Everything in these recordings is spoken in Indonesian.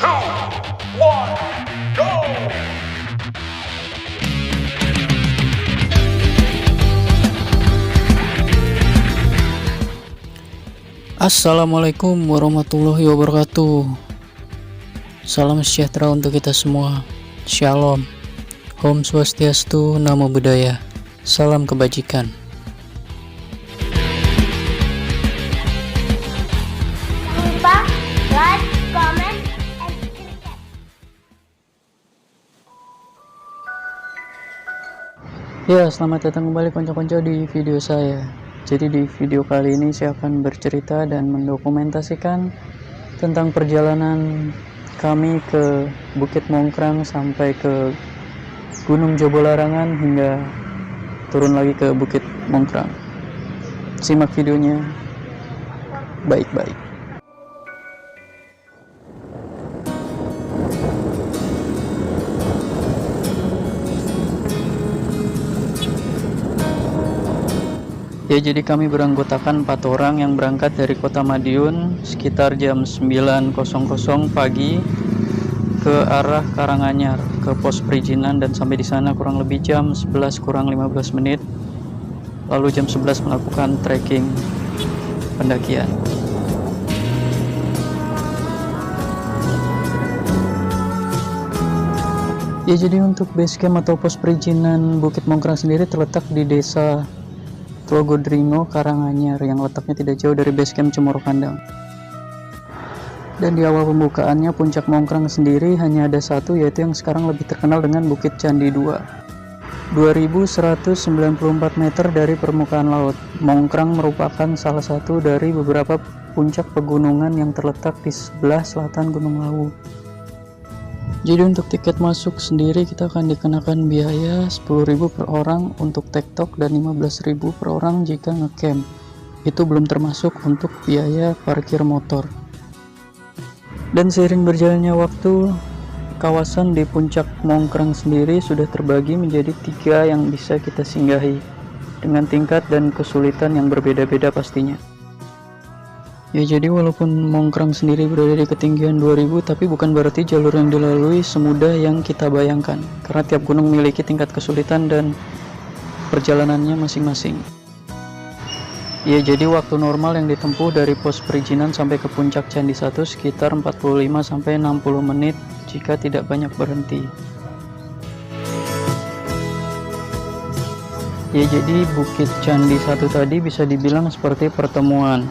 1, go! Assalamualaikum warahmatullahi wabarakatuh. Salam sejahtera untuk kita semua. Shalom. Om Swastiastu, Namo Buddhaya. Salam kebajikan. Jangan lupa like, comment, and subscribe. Ya, selamat datang kembali konco-konco di video saya. Jadi di video kali ini saya akan bercerita dan mendokumentasikan tentang perjalanan kami ke Bukit Mongkrang sampai ke Gunung Jabolarangan hingga turun lagi ke Bukit Mongkrang. Simak videonya baik-baik. Ya, jadi kami beranggotakan 4 orang yang berangkat dari Kota Madiun sekitar jam 9.00 pagi ke arah Karanganyar, ke pos perizinan, dan sampai di sana kurang lebih jam 11 kurang 15 menit. Lalu jam 11 melakukan trekking pendakian. Ya, jadi untuk base camp atau pos perizinan Bukit Mongkrang sendiri terletak di desa Tlogodringo, Karanganyar, yang letaknya tidak jauh dari base camp Cemoro Kandang. Dan di awal pembukaannya puncak Mongkrang sendiri hanya ada satu, yaitu yang sekarang lebih terkenal dengan Bukit Candi 2. 2194 meter dari permukaan laut. Mongkrang merupakan salah satu dari beberapa puncak pegunungan yang terletak di sebelah selatan Gunung Lawu. Jadi untuk tiket masuk sendiri kita akan dikenakan biaya 10.000 per orang untuk tektok dan 15.000 per orang jika ngecamp. Itu belum termasuk untuk biaya parkir motor. Dan seiring berjalannya waktu, kawasan di puncak Mongkrang sendiri sudah terbagi menjadi 3 yang bisa kita singgahi dengan tingkat dan kesulitan yang berbeda-beda pastinya. Ya, jadi walaupun Mongkrang sendiri berada di ketinggian 2000, tapi bukan berarti jalur yang dilalui semudah yang kita bayangkan, karena tiap gunung memiliki tingkat kesulitan dan perjalanannya masing-masing. Ya, jadi waktu normal yang ditempuh dari pos perizinan sampai ke puncak Candi 1 sekitar 45-60 menit jika tidak banyak berhenti. Ya, jadi Bukit Candi 1 tadi bisa dibilang seperti pertemuan.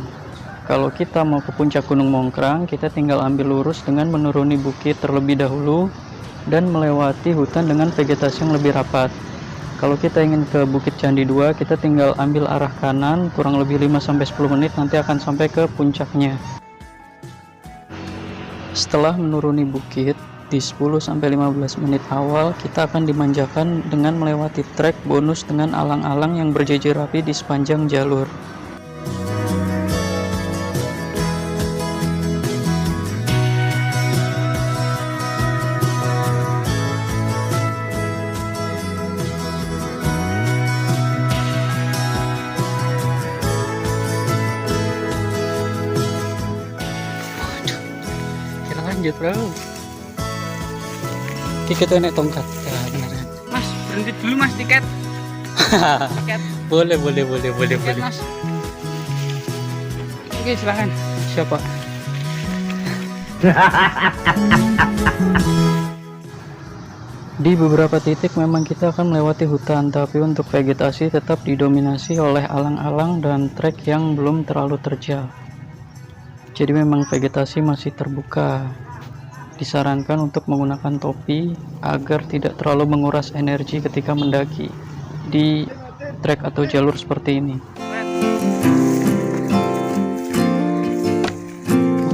Kalau kita mau ke puncak Gunung Mongkrang, kita tinggal ambil lurus dengan menuruni bukit terlebih dahulu dan melewati hutan dengan vegetasi yang lebih rapat. Kalau kita ingin ke Bukit Candi 2, kita tinggal ambil arah kanan kurang lebih 5-10 menit, nanti akan sampai ke puncaknya. Setelah menuruni bukit di 10-15 menit awal, kita akan dimanjakan dengan melewati trek bonus dengan alang-alang yang berjejer rapi di sepanjang jalur. Lanjut bro, tiket naik tongkat ya, beneran. Mas, berhenti dulu mas, tiket. Tiket. boleh Mas. Oke, silakan. siapa? Di beberapa titik memang kita akan melewati hutan, tapi untuk vegetasi tetap didominasi oleh alang-alang dan trek yang belum terlalu terjal. Jadi memang vegetasi masih terbuka. Disarankan untuk menggunakan topi agar tidak terlalu menguras energi ketika mendaki di trek atau jalur seperti ini.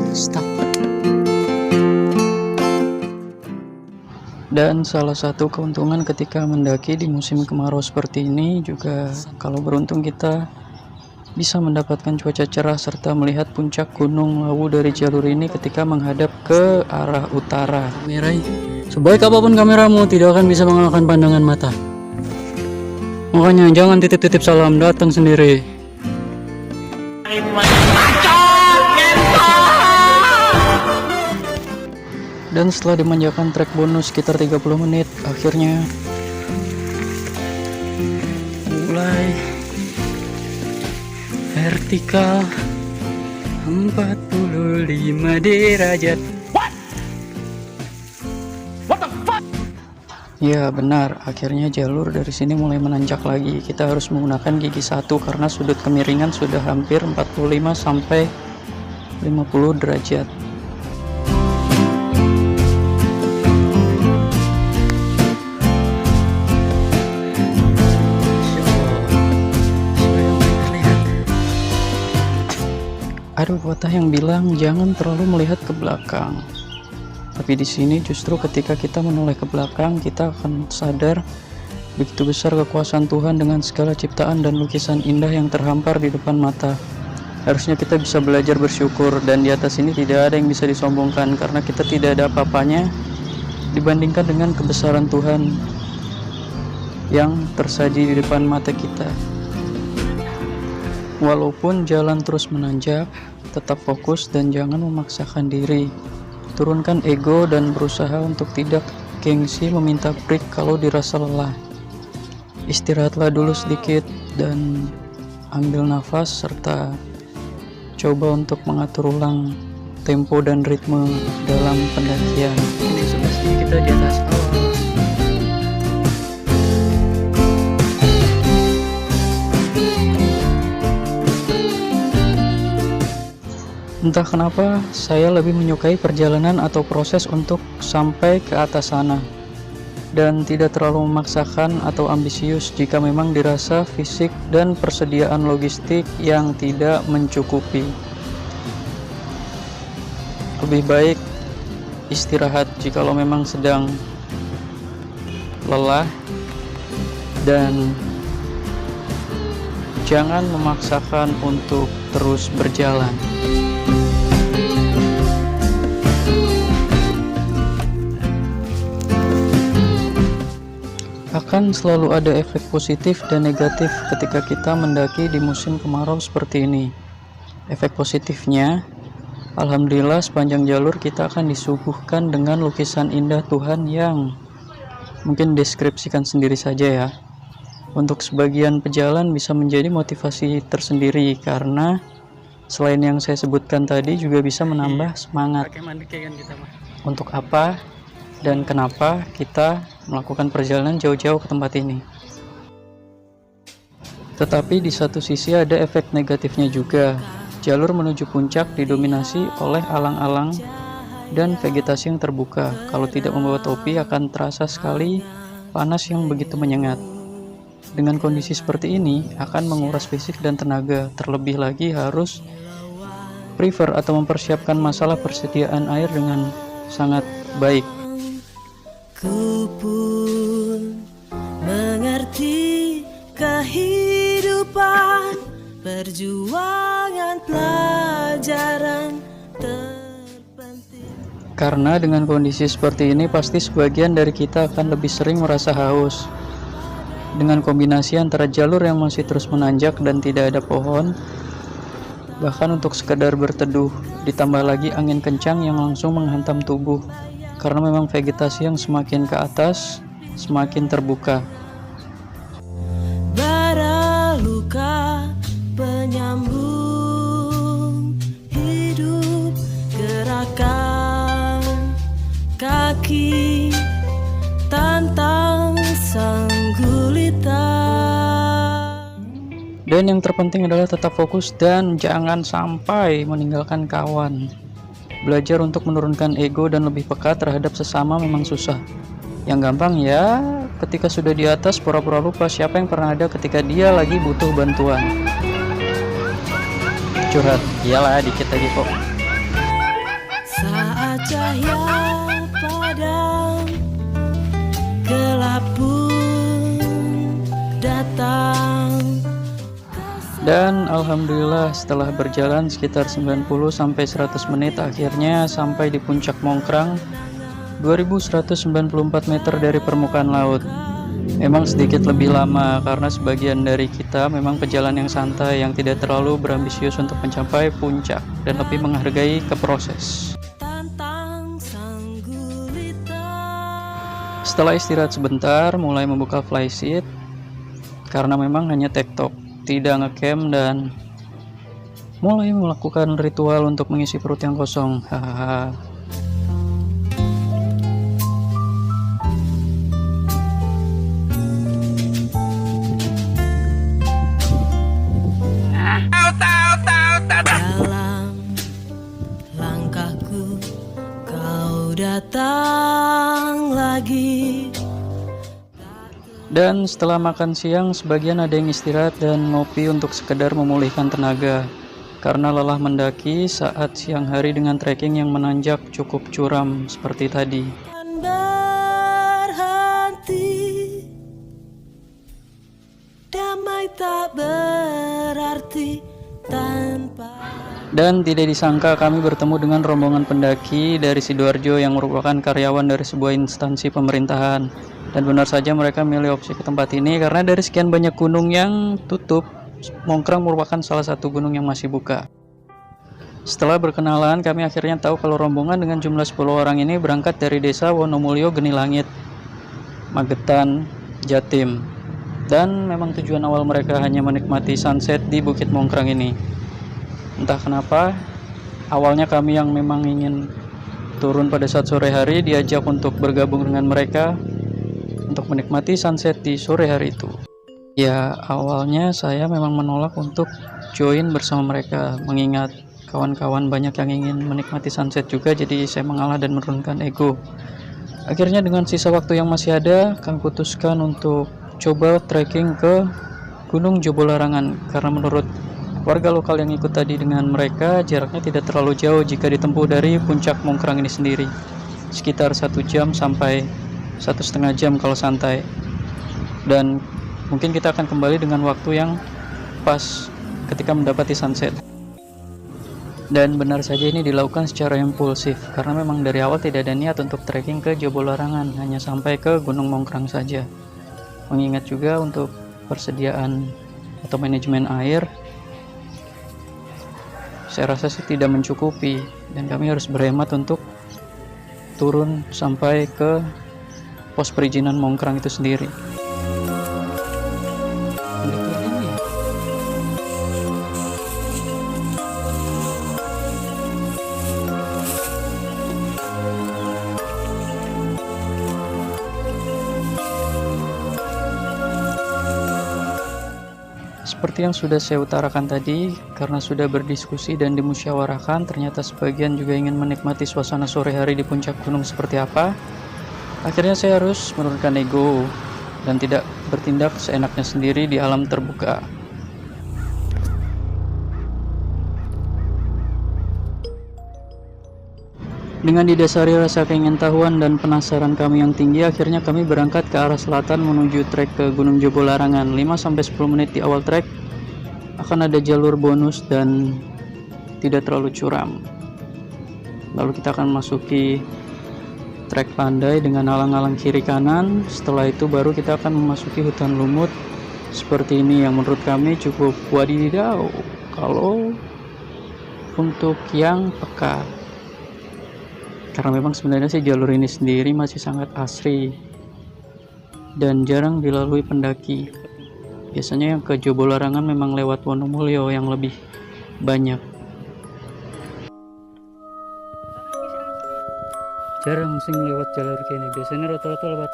Stop. Dan salah satu keuntungan ketika mendaki di musim kemarau seperti ini juga, kalau beruntung kita bisa mendapatkan cuaca cerah serta melihat puncak Gunung Lawu dari jalur ini ketika menghadap ke arah utara. Kamera, sebaik apapun kameramu tidak akan bisa mengalahkan pandangan mata. Makanya jangan titip-titip salam, datang sendiri. Dan setelah dimanjakan trek bonus sekitar 30 menit, akhirnya mulai vertikal 45 derajat. Ya benar, akhirnya jalur dari sini mulai menanjak lagi. Kita harus menggunakan gigi 1 karena sudut kemiringan sudah hampir 45 sampai 50 derajat. Ada pepatah yang bilang jangan terlalu melihat ke belakang. Tapi di sini justru ketika kita menoleh ke belakang, kita akan sadar begitu besar kekuasaan Tuhan dengan segala ciptaan dan lukisan indah yang terhampar di depan mata. Harusnya kita bisa belajar bersyukur, dan di atas ini tidak ada yang bisa disombongkan karena kita tidak ada apa-apanya dibandingkan dengan kebesaran Tuhan yang tersaji di depan mata kita. Walaupun jalan terus menanjak, tetap fokus dan jangan memaksakan diri. Turunkan ego dan berusaha untuk tidak gengsi meminta break kalau dirasa lelah. Istirahatlah dulu sedikit dan ambil nafas serta coba untuk mengatur ulang tempo dan ritme dalam pendakian. Ini semestinya kita di atas awan. Entah kenapa saya lebih menyukai perjalanan atau proses untuk sampai ke atas sana, dan tidak terlalu memaksakan atau ambisius jika memang dirasa fisik dan persediaan logistik yang tidak mencukupi. Lebih baik istirahat jikalau memang sedang lelah, dan jangan memaksakan untuk terus berjalan. Akan selalu ada efek positif dan negatif ketika kita mendaki di musim kemarau seperti ini. Efek positifnya, alhamdulillah sepanjang jalur kita akan disuguhkan dengan lukisan indah Tuhan yang mungkin deskripsikan sendiri saja ya. Untuk sebagian pejalan bisa menjadi motivasi tersendiri karena selain yang saya sebutkan tadi juga bisa menambah semangat. Untuk apa dan kenapa kita melakukan perjalanan jauh-jauh ke tempat ini. Tetapi di satu sisi ada efek negatifnya juga. Jalur menuju puncak didominasi oleh alang-alang dan vegetasi yang terbuka. Kalau tidak membawa topi akan terasa sekali panas yang begitu menyengat. Dengan kondisi seperti ini akan menguras fisik dan tenaga. Terlebih lagi harus prefer atau mempersiapkan masalah persediaan air dengan sangat baik. Ku pun mengerti kehidupan, perjuangan, pelajaran terpenting. Karena dengan kondisi seperti ini pasti sebagian dari kita akan lebih sering merasa haus. Dengan kombinasi antara jalur yang masih terus menanjak dan tidak ada pohon, bahkan untuk sekedar berteduh, ditambah lagi angin kencang yang langsung menghantam tubuh. Karena memang vegetasi yang semakin ke atas semakin terbuka. Bara luka penyambung hidup, gerakan kaki tantang sang gulita. Dan yang terpenting adalah tetap fokus dan jangan sampai meninggalkan kawan. Belajar untuk menurunkan ego dan lebih peka terhadap sesama memang susah. Yang gampang ya ketika sudah di atas pura-pura lupa siapa yang pernah ada ketika dia lagi butuh bantuan. Curhat, iyalah dikit lagi kok. Saat cahaya padam, gelap pun datang. Dan alhamdulillah setelah berjalan sekitar 90-100 menit akhirnya sampai di puncak Mongkrang 2194 meter dari permukaan laut. Memang sedikit lebih lama karena sebagian dari kita memang pejalan yang santai yang tidak terlalu berambisius untuk mencapai puncak dan lebih menghargai ke proses. Tantang sang gulita. Setelah istirahat sebentar, mulai membuka flysheet karena memang hanya tektok, tidak ngecamp, dan mulai melakukan ritual untuk mengisi perut yang kosong. Hahaha. Dalam langkahku kau datang lagi. Dan setelah makan siang, sebagian ada yang istirahat dan ngopi untuk sekedar memulihkan tenaga karena lelah mendaki saat siang hari dengan trekking yang menanjak cukup curam seperti tadi. Dan berhenti, damai tak berarti tanpa. Dan tidak disangka kami bertemu dengan rombongan pendaki dari Sidoarjo yang merupakan karyawan dari sebuah instansi pemerintahan. Dan benar saja mereka milih opsi ke tempat ini karena dari sekian banyak gunung yang tutup, Mongkrang merupakan salah satu gunung yang masih buka. Setelah berkenalan, kami akhirnya tahu kalau rombongan dengan jumlah 10 orang ini berangkat dari desa Wonomulyo, Geni Langit, Magetan, Jatim. Dan memang tujuan awal mereka hanya menikmati sunset di Bukit Mongkrang ini. Entah kenapa, awalnya kami yang memang ingin turun pada saat sore hari diajak untuk bergabung dengan mereka untuk menikmati sunset di sore hari itu. Ya, awalnya saya memang menolak untuk join bersama mereka, mengingat kawan-kawan banyak yang ingin menikmati sunset juga, jadi saya mengalah dan menurunkan ego. Akhirnya dengan sisa waktu yang masih ada, kami putuskan untuk coba trekking ke Gunung Jobolarangan karena menurut warga lokal yang ikut tadi dengan mereka, jaraknya tidak terlalu jauh jika ditempuh dari puncak Mongkrang ini sendiri, sekitar 1 jam sampai 1,5 jam kalau santai. Dan mungkin kita akan kembali dengan waktu yang pas ketika mendapati sunset. Dan benar saja ini dilakukan secara impulsif karena memang dari awal tidak ada niat untuk trekking ke Jobolarangan, hanya sampai ke Gunung Mongkrang saja. Mengingat juga untuk persediaan atau manajemen air, saya rasa sih tidak mencukupi dan kami harus berhemat untuk turun sampai ke pos perizinan Mongkrang itu sendiri. Seperti yang sudah saya utarakan tadi, karena sudah berdiskusi dan dimusyawarahkan, ternyata sebagian juga ingin menikmati suasana sore hari di puncak gunung seperti apa. Akhirnya saya harus menurunkan ego dan tidak bertindak seenaknya sendiri di alam terbuka. Dengan didasari rasa keingintahuan dan penasaran kami yang tinggi, akhirnya kami berangkat ke arah selatan menuju trek ke Gunung Jobolarangan. 5-10 menit di awal trek akan ada jalur bonus dan tidak terlalu curam. Lalu kita akan masuki trek landai dengan alang-alang kiri kanan. Setelah itu baru kita akan memasuki hutan lumut seperti ini yang menurut kami cukup wadidaw kalau untuk yang peka, karena memang sebenarnya sih jalur ini sendiri masih sangat asri dan jarang dilalui pendaki. Biasanya yang ke Jobolarangan memang lewat Wonomulyo yang lebih banyak. Jarang sing lewat jalur kini, biasanya rata-rata lewat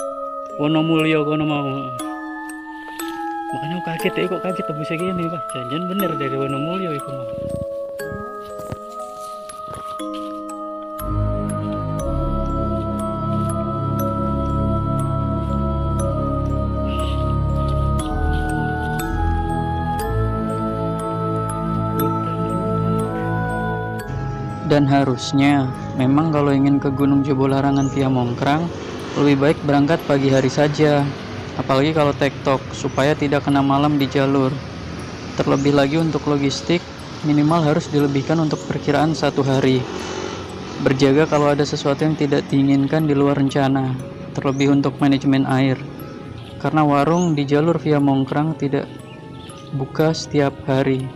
Wonomulyo kono mau. Makanya kaget ya, kok kaget tembusnya gini Pak, jangan bener dari Wonomulyo itu mau. Dan harusnya memang kalau ingin ke Gunung Jobolarangan via Mongkrang lebih baik berangkat pagi hari saja, apalagi kalau tektok, supaya tidak kena malam di jalur. Terlebih lagi untuk logistik minimal harus dilebihkan untuk perkiraan 1 hari. Berjaga kalau ada sesuatu yang tidak diinginkan di luar rencana, terlebih untuk manajemen air, karena warung di jalur via Mongkrang tidak buka setiap hari.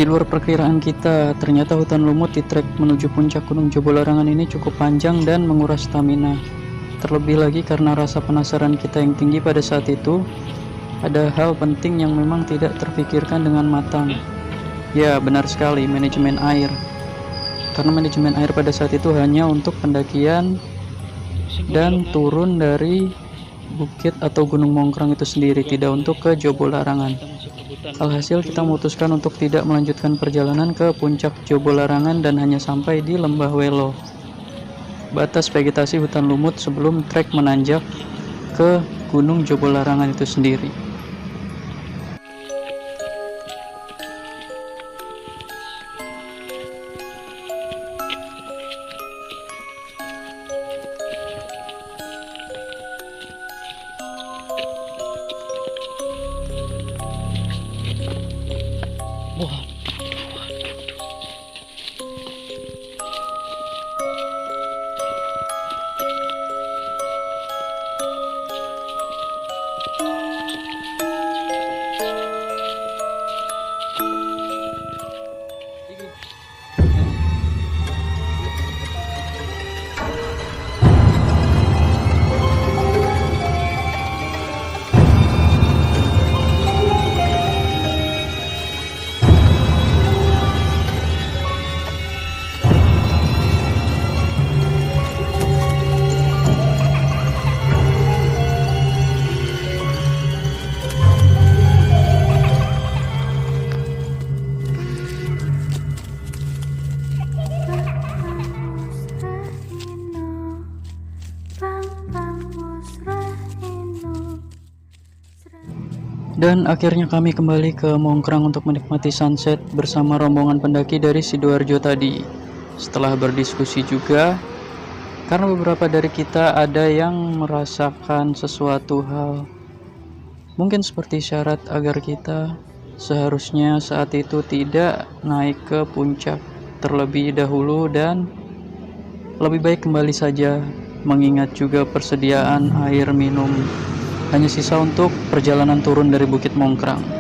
Di luar perkiraan kita, ternyata hutan lumut di trek menuju puncak Gunung Jobolarangan ini cukup panjang dan menguras stamina. Terlebih lagi karena rasa penasaran kita yang tinggi pada saat itu, ada hal penting yang memang tidak terpikirkan dengan matang. Ya, benar sekali, manajemen air. Karena manajemen air pada saat itu hanya untuk pendakian dan turun dari bukit atau Gunung Mongkrang itu sendiri, tidak untuk ke Jobolarangan. Alhasil kita memutuskan untuk tidak melanjutkan perjalanan ke puncak Jobolarangan dan hanya sampai di Lembah Welo, batas vegetasi hutan lumut sebelum trek menanjak ke Gunung Jobolarangan itu sendiri. Dan akhirnya kami kembali ke Mongkrang untuk menikmati sunset bersama rombongan pendaki dari Sidoarjo tadi. Setelah berdiskusi juga, karena beberapa dari kita ada yang merasakan sesuatu hal, mungkin seperti syarat agar kita seharusnya saat itu tidak naik ke puncak terlebih dahulu dan lebih baik kembali saja, mengingat juga persediaan air minum hanya sisa untuk perjalanan turun dari Bukit Mongkrang.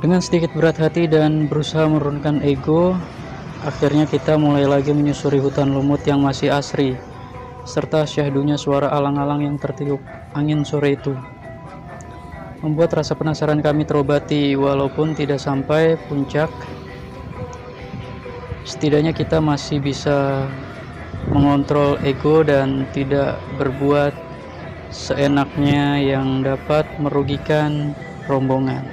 Dengan sedikit berat hati dan berusaha menurunkan ego, akhirnya kita mulai lagi menyusuri hutan lumut yang masih asri, serta syahdunya suara alang-alang yang tertiup angin sore itu. Membuat rasa penasaran kami terobati, walaupun tidak sampai puncak, setidaknya kita masih bisa mengontrol ego dan tidak berbuat seenaknya yang dapat merugikan rombongan.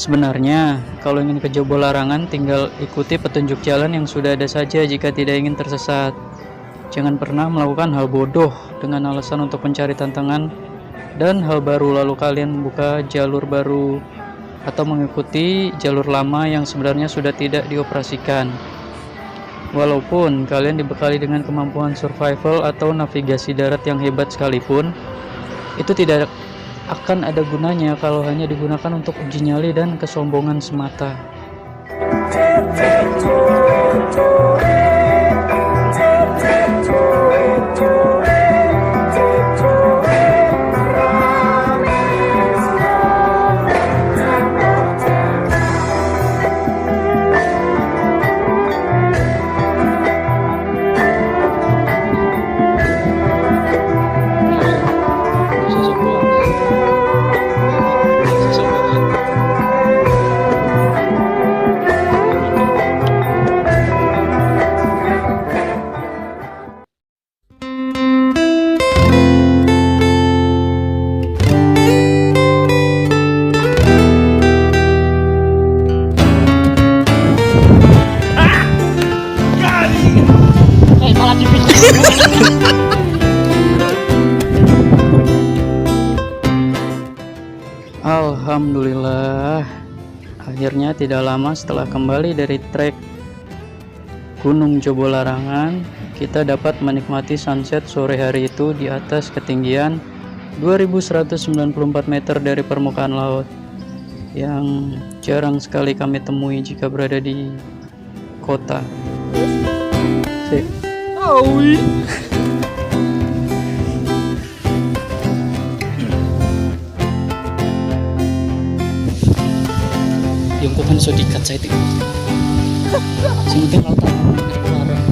Sebenarnya, kalau ingin ke Jobolarangan, tinggal ikuti petunjuk jalan yang sudah ada saja jika tidak ingin tersesat. Jangan pernah melakukan hal bodoh dengan alasan untuk mencari tantangan dan hal baru lalu kalian membuka jalur baru atau mengikuti jalur lama yang sebenarnya sudah tidak dioperasikan. Walaupun kalian dibekali dengan kemampuan survival atau navigasi darat yang hebat sekalipun, itu tidak akan ada gunanya kalau hanya digunakan untuk uji nyali dan kesombongan semata. Alhamdulillah, akhirnya tidak lama setelah kembali dari trek Gunung Jobolarangan, kita dapat menikmati sunset sore hari itu di atas ketinggian 2194 meter dari permukaan laut, yang jarang sekali kami temui jika berada di kota. Yung ko kan so dikat sa ito. Sinuteng lautan larang.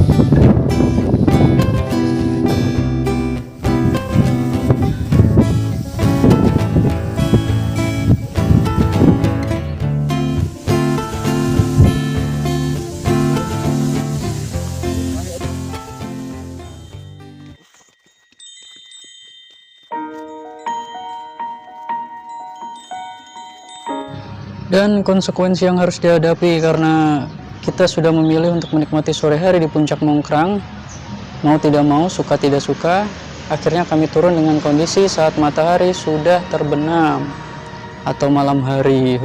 Dan konsekuensi yang harus dihadapi karena kita sudah memilih untuk menikmati sore hari di puncak Mongkrang, mau tidak mau, suka tidak suka, akhirnya kami turun dengan kondisi saat matahari sudah terbenam atau malam hari.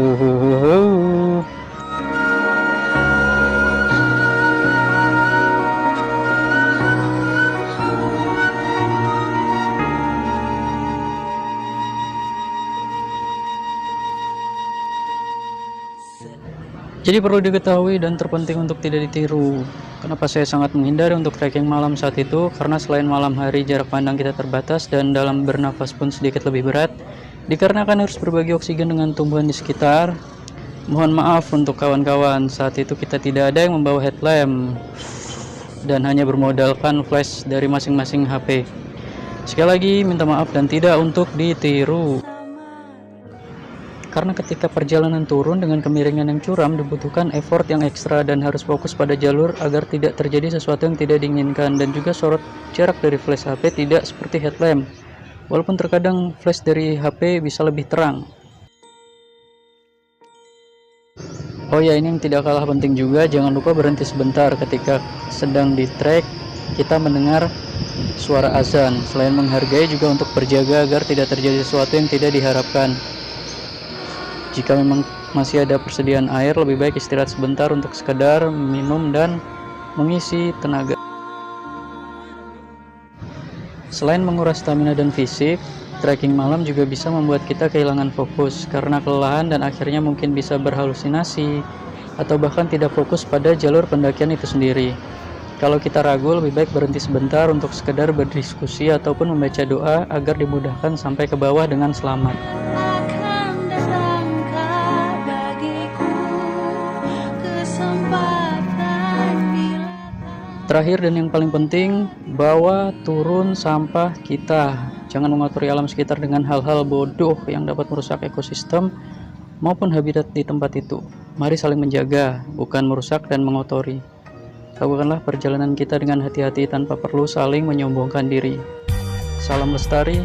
Jadi perlu diketahui dan terpenting untuk tidak ditiru. Kenapa saya sangat menghindari untuk trekking malam saat itu? Karena selain malam hari jarak pandang kita terbatas dan dalam bernafas pun sedikit lebih berat, dikarenakan harus berbagi oksigen dengan tumbuhan di sekitar. Mohon maaf untuk kawan-kawan, saat itu kita tidak ada yang membawa headlamp dan hanya bermodalkan flash dari masing-masing HP. Sekali lagi minta maaf dan tidak untuk ditiru. Karena ketika perjalanan turun dengan kemiringan yang curam dibutuhkan effort yang ekstra dan harus fokus pada jalur agar tidak terjadi sesuatu yang tidak diinginkan, dan juga sorot jarak dari flash HP tidak seperti headlamp, walaupun terkadang flash dari HP bisa lebih terang. Oh ya, ini yang tidak kalah penting juga, jangan lupa berhenti sebentar ketika sedang di trek. Kita mendengar suara azan, selain menghargai juga untuk berjaga agar tidak terjadi sesuatu yang tidak diharapkan. Jika memang masih ada persediaan air, lebih baik istirahat sebentar untuk sekedar minum dan mengisi tenaga. Selain menguras stamina dan fisik, trekking malam juga bisa membuat kita kehilangan fokus karena kelelahan dan akhirnya mungkin bisa berhalusinasi atau bahkan tidak fokus pada jalur pendakian itu sendiri. Kalau kita ragu, lebih baik berhenti sebentar untuk sekedar berdiskusi ataupun membaca doa agar dimudahkan sampai ke bawah dengan selamat. Terakhir dan yang paling penting, bawa turun sampah kita. Jangan mengotori alam sekitar dengan hal-hal bodoh yang dapat merusak ekosistem maupun habitat di tempat itu. Mari saling menjaga, bukan merusak dan mengotori. Lakukanlah perjalanan kita dengan hati-hati tanpa perlu saling menyombongkan diri. Salam lestari,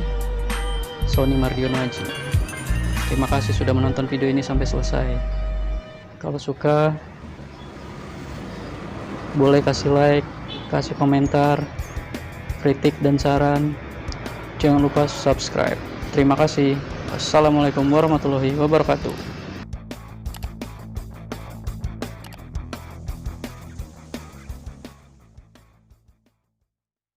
Sony Mardiono Aji. Terima kasih sudah menonton video ini sampai selesai. Kalau suka, boleh kasih like, kasih komentar, kritik dan saran. Jangan lupa subscribe. Terima kasih. Assalamualaikum warahmatullahi wabarakatuh.